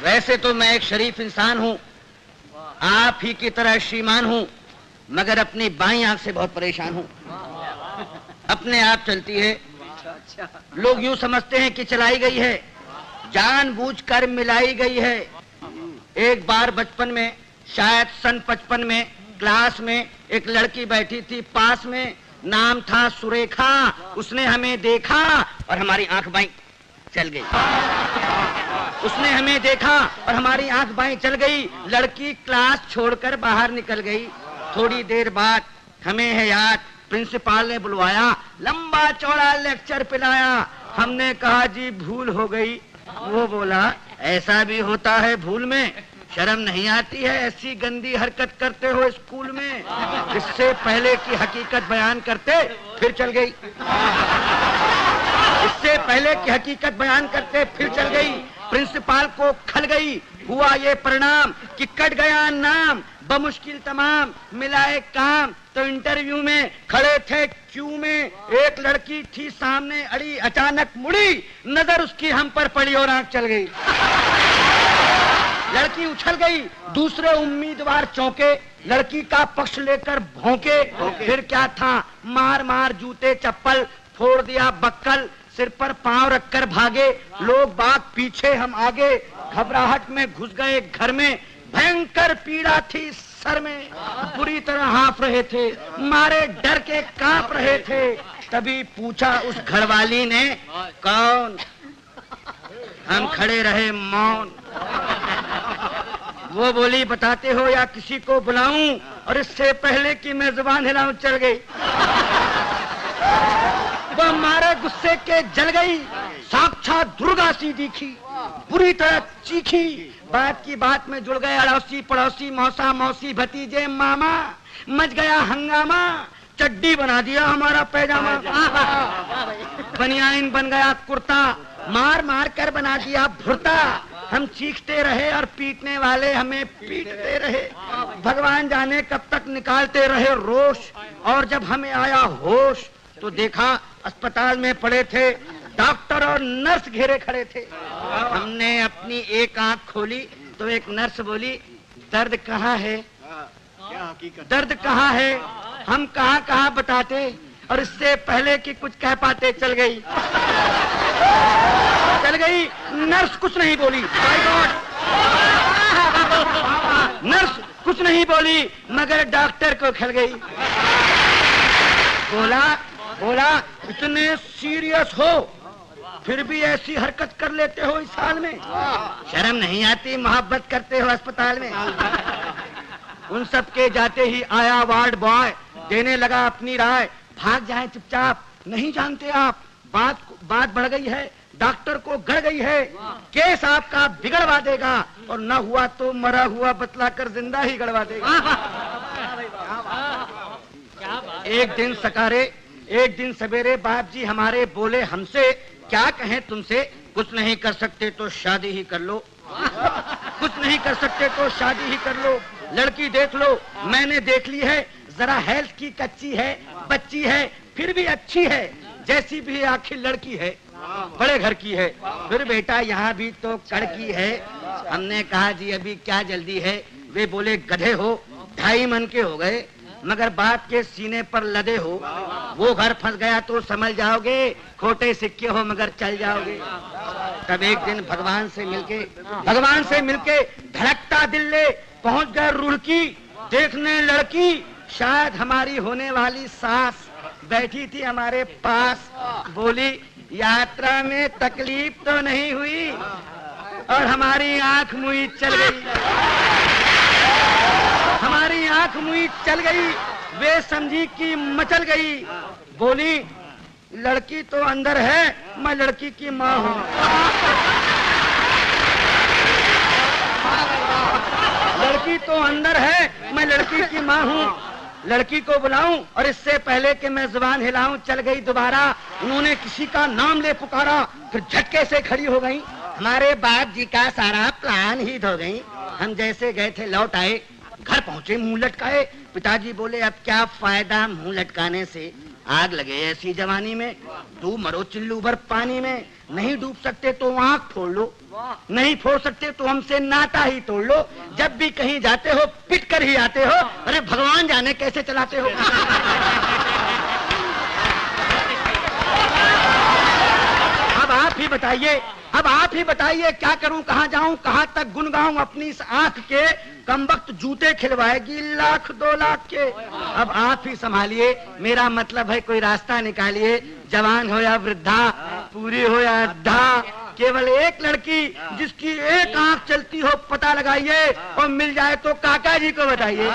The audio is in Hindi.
वैसे तो मैं एक शरीफ इंसान हूँ, आप ही की तरह श्रीमान हूँ, मगर अपनी बाईं आंख से बहुत परेशान हूँ। अपने आप चलती है, लोग यूं समझते हैं कि चलाई गई है, जानबूझकर मिलाई गई है। एक बार बचपन में, शायद सन 55 में, क्लास में एक लड़की बैठी थी पास में, नाम था सुरेखा। उसने हमें देखा और हमारी आंख बाईं चल गई। उसने हमें देखा और हमारी आंख बाईं चल गई। लड़की क्लास छोड़कर बाहर निकल गई। थोड़ी देर बाद हमें है याद, प्रिंसिपल ने बुलवाया, लंबा चौड़ा लेक्चर पिलाया। हमने कहा जी भूल हो गई। वो बोला ऐसा भी होता है भूल में, शर्म नहीं आती है, ऐसी गंदी हरकत करते हो स्कूल में। इससे पहले की हकीकत बयान करते फिर चल गई। इससे पहले की हकीकत बयान करते फिर चल गई। प्रिंसिपल को खल गई। हुआ ये परिणाम कि कट गया नाम, बमुश्किल तमाम मिलाए काम। तो इंटरव्यू में खड़े थे क्यू में, एक लड़की थी सामने अड़ी, अचानक मुड़ी, नजर उसकी हम पर पड़ी और आंख चल गई। लड़की उछल गई, दूसरे उम्मीदवार चौंके, लड़की का पक्ष लेकर भौंके। फिर क्या था, मार मार जूते चप्पल, फोड़ दिया बक्कल, सिर पर पांव रखकर भागे। लोग बाग पीछे, हम आगे, घबराहट में घुस गए घर में। भयंकर पीड़ा थी सर में, बुरी तरह हाँफ रहे थे, मारे डर के कांप रहे थे। तभी पूछा उस घरवाली ने, कौन? हम खड़े रहे मौन। वो बोली बताते हो या किसी को बुलाऊं? और इससे पहले कि मैं जुबान हिलाऊं चल गई। वो मारे गुस्से के जल गई, साक्षात दुर्गा सी दिखी, बुरी तरह चीखी। बात की बात में जुड़ गए अड़ोसी पड़ोसी, मौसा मौसी भतीजे मामा। मच गया हंगामा, चड्डी बना दिया हमारा पैजामा, बनियाइन बन गया कुर्ता, मार मार कर बना दिया भुर्ता। हम चीखते रहे और पीटने वाले हमें पीटते रहे। भगवान जाने कब तक निकालते रहे रोष। और जब हमें आया होश तो देखा अस्पताल में पड़े थे डॉक्टर और नर्स घेरे खड़े थे। हमने अपनी एक आंख खोली तो एक नर्स बोली, दर्द कहाँ है? दर्द कहाँ है? हम कहाँ कहाँ बताते, और इससे पहले कि कुछ कह पाते चल गई। चल गई। नर्स कुछ नहीं बोली, माय गॉड। नर्स कुछ नहीं बोली, मगर डॉक्टर को खल गई। बोला इतने सीरियस हो फिर भी ऐसी हरकत कर लेते हो इस हाल में, शर्म नहीं आती? मोहब्बत करते हो अस्पताल में। उन सब के जाते ही आया वार्ड बॉय, देने लगा अपनी राय, भाग जाए चुपचाप, नहीं जानते आप बात बढ़ गई है, डॉक्टर को गड़ गई है, केस आपका बिगड़वा देगा, और न हुआ तो मरा हुआ बतलाकर जिंदा ही गड़वा देगा। एक दिन सकारे, एक दिन सवेरे बाप जी हमारे बोले हमसे, क्या कहें तुमसे, कुछ नहीं कर सकते तो शादी ही कर लो, कुछ नहीं कर सकते तो शादी ही कर लो। लड़की देख लो, मैंने देख ली है, जरा हेल्थ की कच्ची है, बच्ची है, फिर भी अच्छी है, जैसी भी आखिर लड़की है, बड़े घर की है। फिर बेटा यहाँ भी तो कड़की है। हमने कहा जी अभी क्या जल्दी है? वे बोले गधे हो, 2.5 मन के हो गए, मगर बाप के सीने पर लदे हो। वो घर फंस गया तो समझ जाओगे, खोटे सिक्के हो मगर चल जाओगे। तब एक दिन भगवान से मिलके धड़कता दिल ले पहुंच गए रुड़की, देखने लड़की, शायद हमारी होने वाली सास बैठी थी हमारे पास। बोली यात्रा में तकलीफ तो नहीं हुई? और हमारी आंख मुई चल गई, हमारी आंख मुई चल गई। वे समझी कि मचल गई। बोली लड़की तो अंदर है, मैं लड़की की माँ हूँ। लड़की तो अंदर है, मैं लड़की की माँ हूँ। लड़की को बुलाऊं और इससे पहले कि मैं जुबान हिलाऊं चल गई दोबारा। उन्होंने किसी का नाम ले पुकारा, फिर झटके से खड़ी हो गई। हमारे बाप जी का सारा प्लान ही धो गई। हम जैसे गए थे लौट आए, घर पहुंचे मुंह लटकाए। पिताजी बोले अब क्या फायदा मुंह लटकाने से, आग लगे ऐसी जवानी में, तू मरो चिल्लू भर पानी में। नहीं डूब सकते तो आंख फोड़ लो, नहीं फोड़ सकते तो हमसे नाता ही तोड़ लो। जब भी कहीं जाते हो पिट कर ही आते हो, अरे भगवान जाने कैसे चलाते हो। अब आप ही बताइए, अब आप ही बताइए क्या करूं, कहां जाऊं, कहां तक गुन गाऊं अपनी इस आंख के। कमबख्त जूते खिलवाएगी लाख 2 लाख के। अब आप ही संभालिए, मेरा मतलब है कोई रास्ता निकालिए। जवान हो या वृद्धा, पूरी हो या अद्धा, केवल एक लड़की जिसकी एक आंख चलती हो पता लगाइए, और मिल जाए तो काका जी को बताइए।